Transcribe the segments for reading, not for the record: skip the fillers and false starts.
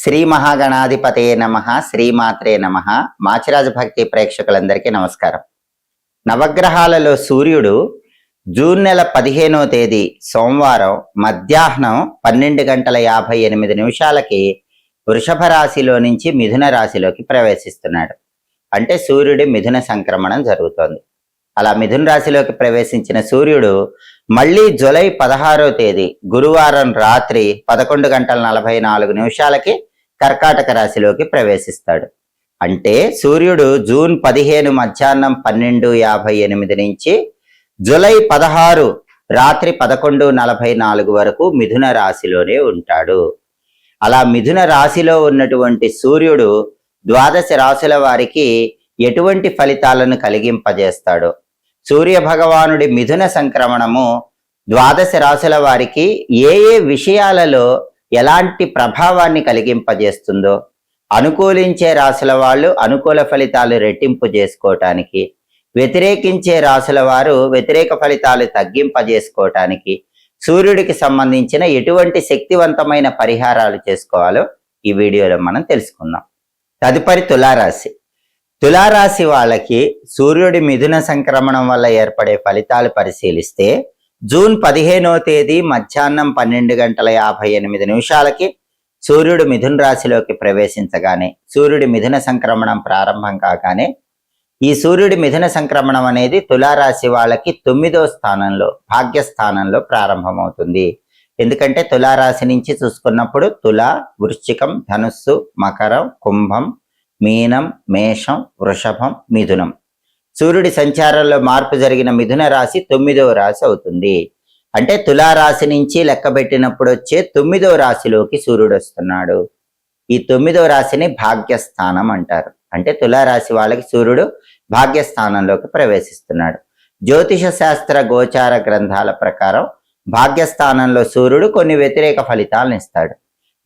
శ్రీ మహాగణాధిపతయే నమః, శ్రీమాత్రే నమః. మాచిరాజు భక్తి ప్రేక్షకులందరికీ నమస్కారం. నవగ్రహాలలో సూర్యుడు జూన్ నెల 15వ తేదీ సోమవారం మధ్యాహ్నం 12:58 వృషభ రాశిలో నుంచి మిథున రాశిలోకి ప్రవేశిస్తున్నాడు. అంటే సూర్యుడి మిథున సంక్రమణం జరుగుతోంది. అలా మిథున రాశిలోకి ప్రవేశించిన సూర్యుడు మళ్ళీ జూలై 16వ తేదీ గురువారం రాత్రి 11:44 కర్కాటక రాశిలోకి ప్రవేశిస్తాడు. అంటే సూర్యుడు జూన్ 15 మధ్యాహ్నం 12:58 నుంచి జూలై 16 రాత్రి 11:44 వరకు మిథున రాశిలోనే ఉంటాడు. అలా మిథున రాశిలో ఉన్నటువంటి సూర్యుడు ద్వాదశ రాశుల వారికి ఎటువంటి ఫలితాలను కలిగింపజేస్తాడో, సూర్య భగవానుడి మిథున సంక్రమణము ద్వాదశ రాశుల వారికి ఏ ఏ విషయాలలో ఎలాంటి ప్రభావాన్ని కలిగింపజేస్తుందో, అనుకూలించే రాశుల వాళ్ళు అనుకూల ఫలితాలు రెట్టింపు చేసుకోవటానికి, వ్యతిరేకించే రాశుల వారు వ్యతిరేక ఫలితాలు తగ్గింపజేసుకోవటానికి సూర్యుడికి సంబంధించిన ఎటువంటి శక్తివంతమైన పరిహారాలు చేసుకోవాలో ఈ వీడియోలో మనం తెలుసుకుందాం. తదుపరి తులారాశి. తులారాశి వాళ్ళకి సూర్యుడి మిథున సంక్రమణం వల్ల ఏర్పడే ఫలితాలు పరిశీలిస్తే జూన్ 15వ తేదీ మధ్యాహ్నం 12:58 సూర్యుడు మిథున రాశిలోకి ప్రవేశించగానే, సూర్యుడి మిథున సంక్రమణం ప్రారంభం కాగానే, ఈ సూర్యుడి మిథున సంక్రమణం అనేది తులారాశి వాళ్ళకి 9వ స్థానంలో, భాగ్యస్థానంలో ప్రారంభమవుతుంది. ఎందుకంటే తులారాశి నుంచి చూసుకున్నప్పుడు తుల, వృశ్చికం, ధనుస్సు, మకరం, కుంభం, మీనం, మేషం, వృషభం, మిథునం. సూర్యుడి సంచారంలో మార్పు జరిగిన మిథున రాశి 9వ రాశి అవుతుంది. అంటే తులారాశి నుంచి లెక్కబెట్టినప్పుడు వచ్చే 9వ రాశిలోకి సూర్యుడు వస్తున్నాడు. ఈ 9వ రాశిని భాగ్యస్థానం అంటారు. అంటే తులారాశి వాళ్ళకి సూర్యుడు భాగ్యస్థానంలోకి ప్రవేశిస్తున్నాడు. జ్యోతిష శాస్త్ర గోచార గ్రంథాల ప్రకారం భాగ్యస్థానంలో సూర్యుడు కొన్ని వ్యతిరేక ఫలితాలను ఇస్తాడు.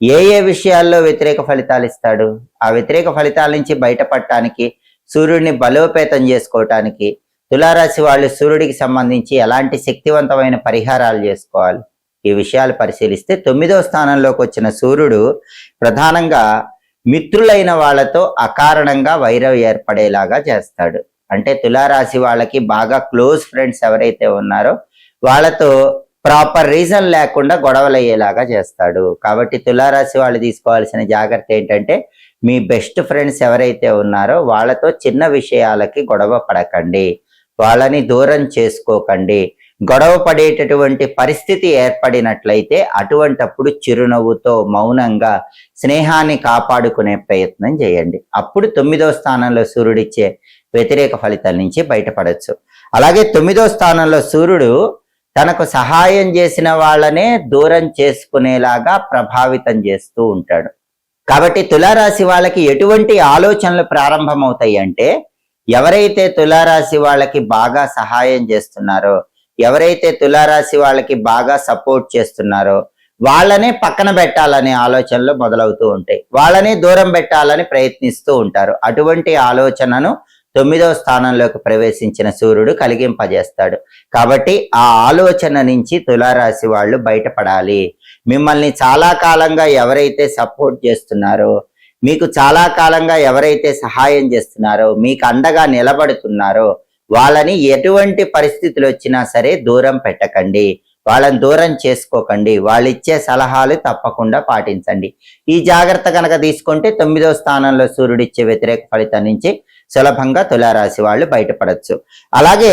ఏ ఏ విషయాల్లో వ్యతిరేక ఫలితాలు ఇస్తాడు? ఆ వ్యతిరేక ఫలితాల నుంచి బయటపడటానికి, సూర్యుడిని బలోపేతం చేసుకోవటానికి తులారాశి వాళ్ళు సూర్యుడికి సంబంధించి ఎలాంటి శక్తివంతమైన పరిహారాలు చేసుకోవాలి, ఈ విషయాలు పరిశీలిస్తే 9వ స్థానంలోకి వచ్చిన సూర్యుడు ప్రధానంగా మిత్రులైన వాళ్ళతో అకారణంగా వైరం ఏర్పడేలాగా చేస్తాడు. అంటే తులారాశి వాళ్ళకి బాగా క్లోజ్ ఫ్రెండ్స్ ఎవరైతే ఉన్నారో వాళ్ళతో ప్రాపర్ రీజన్ లేకుండా గొడవలు అయ్యేలాగా చేస్తాడు. కాబట్టి తులారాశి వాళ్ళు తీసుకోవాల్సిన జాగ్రత్త ఏంటంటే, మీ బెస్ట్ ఫ్రెండ్స్ ఎవరైతే ఉన్నారో వాళ్ళతో చిన్న విషయాలకి గొడవ పడకండి, వాళ్ళని దూరం చేసుకోకండి. గొడవ పడేటటువంటి పరిస్థితి ఏర్పడినట్లయితే అటువంటప్పుడు చిరునవ్వుతో మౌనంగా స్నేహాన్ని కాపాడుకునే ప్రయత్నం చేయండి. అప్పుడు 9వ స్థానంలో సూర్యుడిచ్చే వ్యతిరేక ఫలితాల నుంచి బయటపడవచ్చు. అలాగే 9వ స్థానంలో సూర్యుడు తనకు సహాయం చేసిన వాళ్ళనే దూరం చేసుకునేలాగా ప్రభావితం చేస్తూ ఉంటాడు. కాబట్టి తులారాశి వాళ్ళకి ఎటువంటి ఆలోచనలు ప్రారంభమవుతాయి అంటే, ఎవరైతే తులారాశి వాళ్ళకి బాగా సహాయం చేస్తున్నారో, ఎవరైతే తులారాశి వాళ్ళకి బాగా సపోర్ట్ చేస్తున్నారో వాళ్ళనే పక్కన పెట్టాలనే ఆలోచనలు మొదలవుతూ ఉంటాయి. వాళ్ళని దూరం పెట్టాలని ప్రయత్నిస్తూ ఉంటారు. అటువంటి ఆలోచనను 9వ స్థానంలోకి ప్రవేశించిన సూర్యుడు కలిగింపజేస్తాడు. కాబట్టి ఆ ఆలోచన నుంచి తులారాశి వాళ్ళు బయటపడాలి. మిమ్మల్ని చాలా కాలంగా ఎవరైతే సపోర్ట్ చేస్తున్నారో, మీకు చాలా కాలంగా ఎవరైతే సహాయం చేస్తున్నారో, మీకు అండగా నిలబడుతున్నారో వాళ్ళని ఎటువంటి పరిస్థితులు వచ్చినా సరే దూరం పెట్టకండి, వాళ్ళని దూరం చేసుకోకండి. వాళ్ళు ఇచ్చే సలహాలు తప్పకుండా పాటించండి. ఈ జాగ్రత్త కనుక తీసుకుంటే 9వ స్థానంలో సూర్యుడిచ్చే వ్యతిరేక ఫలితం నుంచి సులభంగా తులారాశి వాళ్ళు బయటపడచ్చు. అలాగే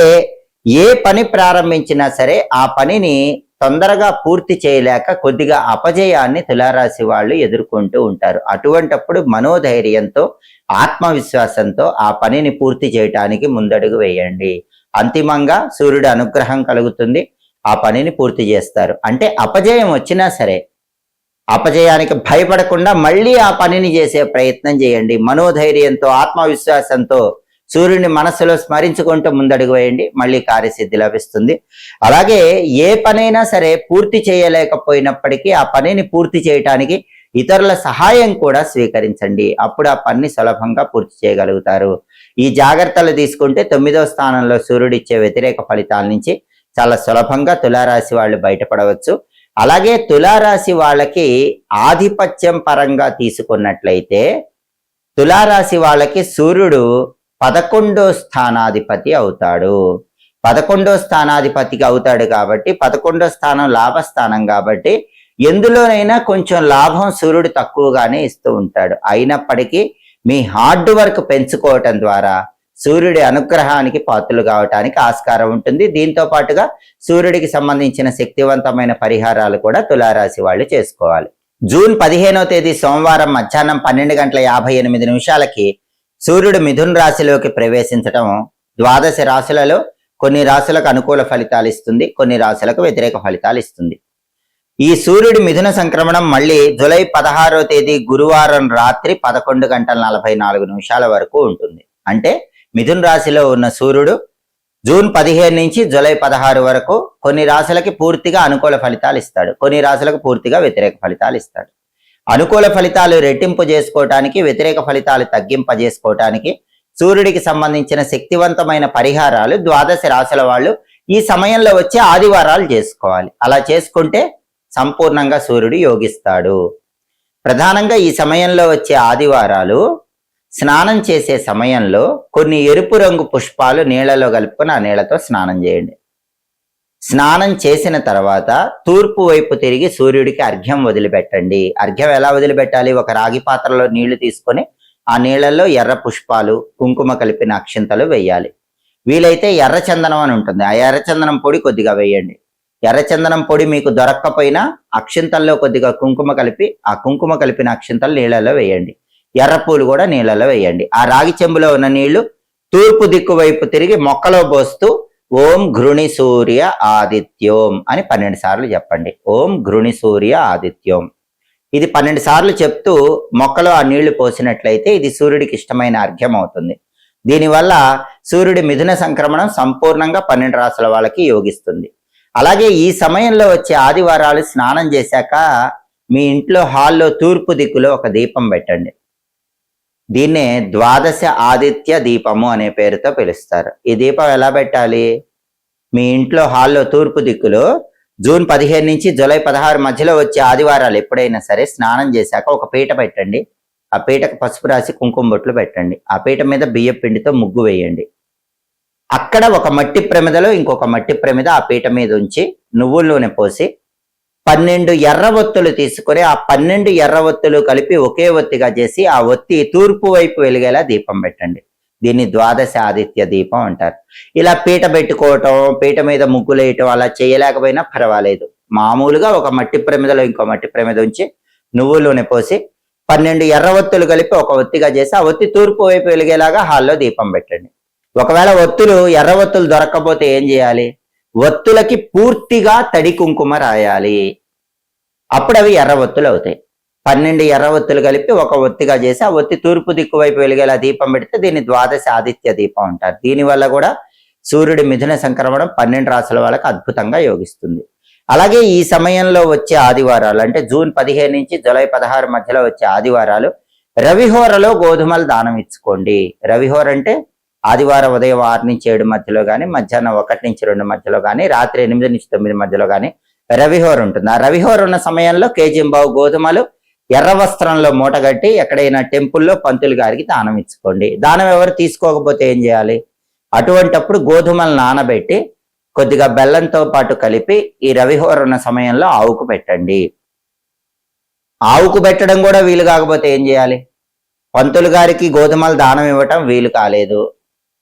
ఏ పని ప్రారంభించినా సరే ఆ పనిని తొందరగా పూర్తి చేయలేక కొద్దిగా అపజయాన్ని తులారాశి వాళ్ళు ఎదుర్కొంటూ ఉంటారు. అటువంటప్పుడు మనోధైర్యంతో, ఆత్మవిశ్వాసంతో ఆ పనిని పూర్తి చేయటానికి ముందడుగు వేయండి. అంతిమంగా సూర్యుడి అనుగ్రహం కలుగుతుంది, ఆ పనిని పూర్తి చేస్తారు. అంటే అపజయం వచ్చినా సరే అపజయానికి భయపడకుండా మళ్ళీ ఆ పనిని చేసే ప్రయత్నం చేయండి. మనోధైర్యంతో, ఆత్మవిశ్వాసంతో సూర్యుని మనస్సులో స్మరించుకుంటూ ముందడుగు వేయండి, మళ్ళీ కార్యసిద్ధి లభిస్తుంది. అలాగే ఏ పనైనా సరే పూర్తి చేయలేకపోయినప్పటికీ ఆ పనిని పూర్తి చేయటానికి ఇతరుల సహాయం కూడా స్వీకరించండి. అప్పుడు ఆ పనిని సులభంగా పూర్తి చేయగలుగుతారు. ఈ జాగ్రత్తలు తీసుకుంటే 9వ స్థానంలో సూర్యుడు ఇచ్చే వ్యతిరేక ఫలితాల నుంచి చాలా సులభంగా తులారాశి వాళ్ళు బయటపడవచ్చు. అలాగే తులారాశి వాళ్ళకి ఆధిపత్యం పరంగా తీసుకున్నట్లయితే తులారాశి వాళ్ళకి సూర్యుడు 11వ స్థానాధిపతి అవుతాడు. 11వ స్థానాధిపతికి అవుతాడు కాబట్టి 11వ స్థానం లాభస్థానం కాబట్టి ఎందులోనైనా కొంచెం లాభం సూర్యుడు తక్కువగానే ఇస్తూ ఉంటాడు. అయినప్పటికీ మీ హార్డ్ వర్క్ పెంచుకోవటం ద్వారా సూర్యుడి అనుగ్రహానికి పాత్రలు కావటానికి ఆస్కారం ఉంటుంది. దీంతో పాటుగా సూర్యుడికి సంబంధించిన శక్తివంతమైన పరిహారాలు కూడా తులారాశి వాళ్ళు చేసుకోవాలి. జూన్ 15వ తేదీ సోమవారం మధ్యాహ్నం 12:58 సూర్యుడు మిథున రాశిలోకి ప్రవేశించటం ద్వాదశ రాశులలో కొన్ని రాశులకు అనుకూల ఫలితాలు ఇస్తుంది, కొన్ని రాశులకు వ్యతిరేక ఫలితాలు ఇస్తుంది. ఈ సూర్యుడి మిథున సంక్రమణం మళ్ళీ జూలై 16వ తేదీ గురువారం రాత్రి 11:44 వరకు ఉంటుంది. అంటే మిథున రాశిలో ఉన్న సూర్యుడు జూన్ 15 నుంచి జూలై 16 వరకు కొన్ని రాశులకి పూర్తిగా అనుకూల ఫలితాలు ఇస్తాడు, కొన్ని రాశులకు పూర్తిగా వ్యతిరేక ఫలితాలు ఇస్తాడు. అనుకూల ఫలితాలు రెట్టింపు చేసుకోవటానికి, వ్యతిరేక ఫలితాలు తగ్గింపజేసుకోవటానికి సూర్యుడికి సంబంధించిన శక్తివంతమైన పరిహారాలు ద్వాదశ రాశుల వాళ్ళు ఈ సమయంలో వచ్చే ఆదివారాలు చేసుకోవాలి. అలా చేసుకుంటే సంపూర్ణంగా సూర్యుడు యోగిస్తాడు. ప్రధానంగా ఈ సమయంలో వచ్చే ఆదివారాలు స్నానం చేసే సమయంలో కొన్ని ఎరుపు రంగు పుష్పాలు నీళ్లలో కలుపుకొని ఆ నీళ్లతో స్నానం చేయండి. స్నానం చేసిన తర్వాత తూర్పు వైపు తిరిగి సూర్యుడికి అర్ఘ్యం వదిలిపెట్టండి. అర్ఘ్యం ఎలా వదిలిపెట్టాలి? ఒక రాగి పాత్రలో నీళ్లు తీసుకొని ఆ నీళ్లలో ఎర్ర పుష్పాలు, కుంకుమ కలిపిన అక్షింతలు వేయాలి. వీలైతే ఎర్రచందనం అని ఉంటుంది, ఆ ఎర్రచందనం పొడి కొద్దిగా వేయండి. ఎర్రచందనం పొడి మీకు దొరక్కపోయినా అక్షింతల్లో కొద్దిగా కుంకుమ కలిపి ఆ కుంకుమ కలిపిన అక్షింతలు నీళ్లలో వేయండి. ఎర్రపూలు కూడా నీళ్లలో వేయండి. ఆ రాగి చెంబులో ఉన్న నీళ్లు తూర్పు దిక్కు వైపు తిరిగి మొక్కలో పోస్తూ ఓం ఘృణి సూర్య ఆదిత్యోం అని 12 సార్లు చెప్పండి. ఓం ఘృణి సూర్య ఆదిత్యోం. ఇది 12 సార్లు చెప్తూ మొక్కలో ఆ నీళ్లు పోసినట్లయితే ఇది సూర్యుడికి ఇష్టమైన అర్ఘ్యం అవుతుంది. దీనివల్ల సూర్యుడి మిథున సంక్రమణం సంపూర్ణంగా 12 రాశుల వాళ్ళకి యోగిస్తుంది. అలాగే ఈ సమయంలో వచ్చే ఆదివారాలు స్నానం చేశాక మీ ఇంట్లో హాల్లో తూర్పు దిక్కులో ఒక దీపం పెట్టండి. దీన్నే ద్వాదశ ఆదిత్య దీపము అనే పేరుతో పిలుస్తారు. ఈ దీపం ఎలా పెట్టాలి? మీ ఇంట్లో హాల్లో తూర్పు దిక్కులో జూన్ 15 నుంచి జూలై 16 మధ్యలో వచ్చే ఆదివారాలు ఎప్పుడైనా సరే స్నానం చేశాక ఒక పీట పెట్టండి. ఆ పీటకు పసుపు రాసి కుంకుమ బొట్లు పెట్టండి. ఆ పీట మీద బియ్యం పిండితో ముగ్గు వేయండి. అక్కడ ఒక మట్టి ప్రమిదలో ఇంకొక మట్టి ప్రమిద ఆ పీట మీద ఉంచి నువ్వుల నూనె పోసి 12 ఎర్ర ఒత్తులు తీసుకొని ఆ 12 ఎర్ర ఒత్తులు కలిపి ఒకే ఒత్తిగా చేసి ఆ ఒత్తి తూర్పు వైపు వెలిగేలా దీపం పెట్టండి. దీన్ని ద్వాదశ ఆదిత్య దీపం అంటారు. ఇలా పీట పెట్టుకోవటం, పీట మీద ముగ్గులేయటం అలా చేయలేకపోయినా పర్వాలేదు. మామూలుగా ఒక మట్టి ప్రమిదలో ఇంకో మట్టి ప్రమిద ఉంచి నువ్వుల నూనె పోసి 12 ఎర్ర ఒత్తులు కలిపి ఒక ఒత్తిగా చేసి ఆ ఒత్తి తూర్పు వైపు వెలిగేలాగా హాల్లో దీపం పెట్టండి. ఒకవేళ ఎర్ర ఒత్తులు దొరక్కపోతే ఏం చేయాలి? ఒత్తులకి పూర్తిగా తడి కుంకుమ రాయాలి. అప్పుడు అవి ఎర్ర ఒత్తులు అవుతాయి. 12 ఎర్ర ఒత్తులు కలిపి ఒక ఒత్తిగా చేసి ఆ ఒత్తి తూర్పు దిక్కు వైపు వెలిగేలా దీపం పెడితే దీన్ని ద్వాదశ ఆదిత్య దీపం అంటారు. దీనివల్ల కూడా సూర్యుడి మిథున సంక్రమణం 12 రాశుల వాళ్ళకి అద్భుతంగా యోగిస్తుంది. అలాగే ఈ సమయంలో వచ్చే ఆదివారాలు అంటే జూన్ 15 నుంచి జూలై 16 మధ్యలో వచ్చే ఆదివారాలు రవిహోరలో గోధుమలు దానం ఇచ్చుకోండి. రవిహోర అంటే ఆదివారం ఉదయం 6 నుంచి 7 మధ్యలో కానీ, మధ్యాహ్నం 1 నుంచి 2 మధ్యలో కానీ, రాత్రి 8 నుంచి 9 మధ్యలో కానీ రవిహోర ఉంటుంది. ఆ రవిహోర ఉన్న సమయంలో కేజీంబావు గోధుమలు ఎర్ర వస్త్రంలో మూటగట్టి ఎక్కడైనా టెంపుల్లో పంతులు గారికి దానం ఇచ్చుకోండి. దానం ఎవరు తీసుకోకపోతే ఏం చేయాలి? అటువంటప్పుడు గోధుమలు నానబెట్టి కొద్దిగా బెల్లంతో పాటు కలిపి ఈ రవిహోర ఉన్న సమయంలో ఆవుకు పెట్టండి. ఆవుకు పెట్టడం కూడా వీలు కాకపోతే ఏం చేయాలి? పంతులు గారికి గోధుమలు దానం ఇవ్వటం వీలు కాలేదు,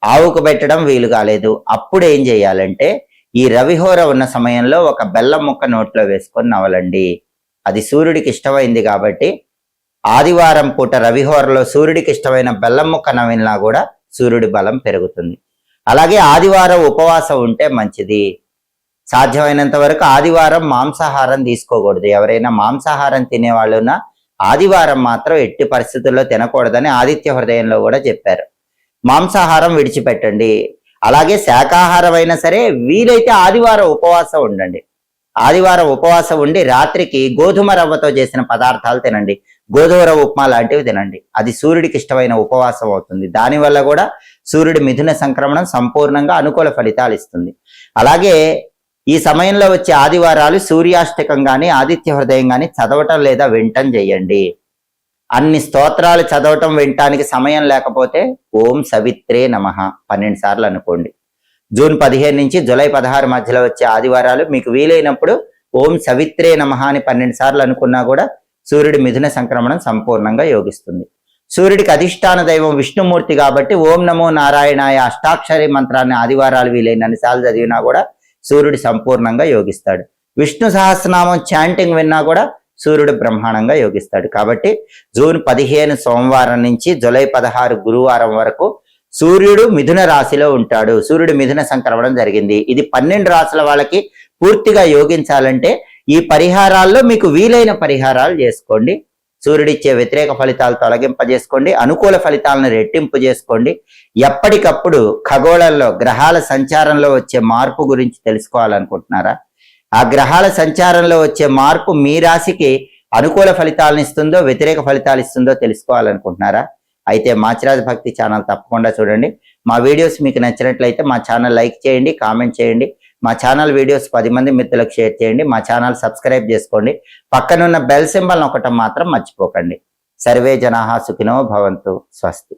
ఆవుకు పెట్టడం వీలు కాలేదు. అప్పుడు ఏం చేయాలంటే ఈ రవిహోర ఉన్న సమయంలో ఒక బెల్లం ముక్క నోట్లో వేసుకొని నవలండి. అది సూర్యుడికి ఇష్టమైంది కాబట్టి ఆదివారం పూట రవిహోరలో సూర్యుడికి ఇష్టమైన బెల్లం ముక్క నవిలినా కూడా సూర్యుడి బలం పెరుగుతుంది. అలాగే ఆదివారం ఉపవాసం ఉంటే మంచిది. సాధ్యమైనంత వరకు ఆదివారం మాంసాహారం తీసుకోకూడదు. ఎవరైనా మాంసాహారం తినేవాళ్ళున్నా ఆదివారం మాత్రం ఎట్టి పరిస్థితుల్లో తినకూడదని ఆదిత్య హృదయంలో కూడా చెప్పారు. మాంసాహారం విడిచిపెట్టండి. అలాగే శాకాహారం అయినా సరే వీలైతే ఆదివారం ఉపవాసం ఉండండి. ఆదివారం ఉపవాసం ఉండి రాత్రికి గోధుమ రవ్వతో చేసిన పదార్థాలు తినండి. గోధుమ రవ్వ ఉప్మా లాంటివి తినండి. అది సూర్యుడికి ఇష్టమైన ఉపవాసం అవుతుంది. దానివల్ల కూడా సూర్యుడి మిథున సంక్రమణం సంపూర్ణంగా అనుకూల ఫలితాలు ఇస్తుంది. అలాగే ఈ సమయంలో వచ్చే ఆదివారాలు సూర్యాష్టకం గాని ఆదిత్య హృదయం గాని చదవటం లేదా వినటం చేయండి. అన్ని స్తోత్రాలు చదవటం వినటానికి సమయం లేకపోతే ఓం సవిత్రే నమః 12 సార్లు అనుకోండి. జూన్ 15 నుంచి జూలై 16 మధ్యలో వచ్చే ఆదివారాలు మీకు వీలైనప్పుడు ఓం సవిత్రే నమః అని 12 సార్లు అనుకున్నా కూడా సూర్యుడి మిథున సంక్రమణం సంపూర్ణంగా యోగిస్తుంది. సూర్యుడికి అధిష్టాన దైవం విష్ణుమూర్తి కాబట్టి ఓం నమో నారాయణాయ అష్టాక్షరి మంత్రాన్ని ఆదివారాలు వీలైనన్ని సార్లు చదివినా కూడా సూర్యుడు సంపూర్ణంగా యోగిస్తాడు. విష్ణు సహస్రనామం చాంటింగ్ విన్నా కూడా సూర్యుడు బ్రహ్మాండంగా యోగిస్తాడు. కాబట్టి జూన్ 15 సోమవారం నుంచి జూలై 16 గురువారం వరకు సూర్యుడు మిథున రాశిలో ఉంటాడు. సూర్యుడు మిథున సంక్రమణం జరిగింది. ఇది 12 రాశుల వాళ్ళకి పూర్తిగా యోగించాలంటే ఈ పరిహారాల్లో మీకు వీలైన పరిహారాలు చేసుకోండి. సూర్యుడిచ్చే వ్యతిరేక ఫలితాలు తొలగింపజేసుకోండి, అనుకూల ఫలితాలను రెట్టింపు చేసుకోండి. ఎప్పటికప్పుడు ఖగోళంలో గ్రహాల సంచారంలో వచ్చే మార్పు గురించి తెలుసుకోవాలనుకుంటున్నారా? ఆ గ్రహాల సంచారంలో వచ్చే మార్పు మీ రాశికి అనుకూల ఫలితాలను ఇస్తుందో వ్యతిరేక ఫలితాలు ఇస్తుందో తెలుసుకోవాలనుకుంటున్నారా? అయితే మాచిరాజు భక్తి ఛానల్ తప్పకుండా చూడండి. మా వీడియోస్ మీకు నచ్చినట్లయితే మా ఛానల్ లైక్ చేయండి, కామెంట్ చేయండి. మా ఛానల్ వీడియోస్ 10 మంది మిత్రులకు షేర్ చేయండి. మా ఛానల్ సబ్స్క్రైబ్ చేసుకోండి. పక్కనున్న బెల్ సింబల్ నొక్కటం మాత్రం మర్చిపోకండి. సర్వే జనాః సుఖినో భవంతు. స్వస్తి.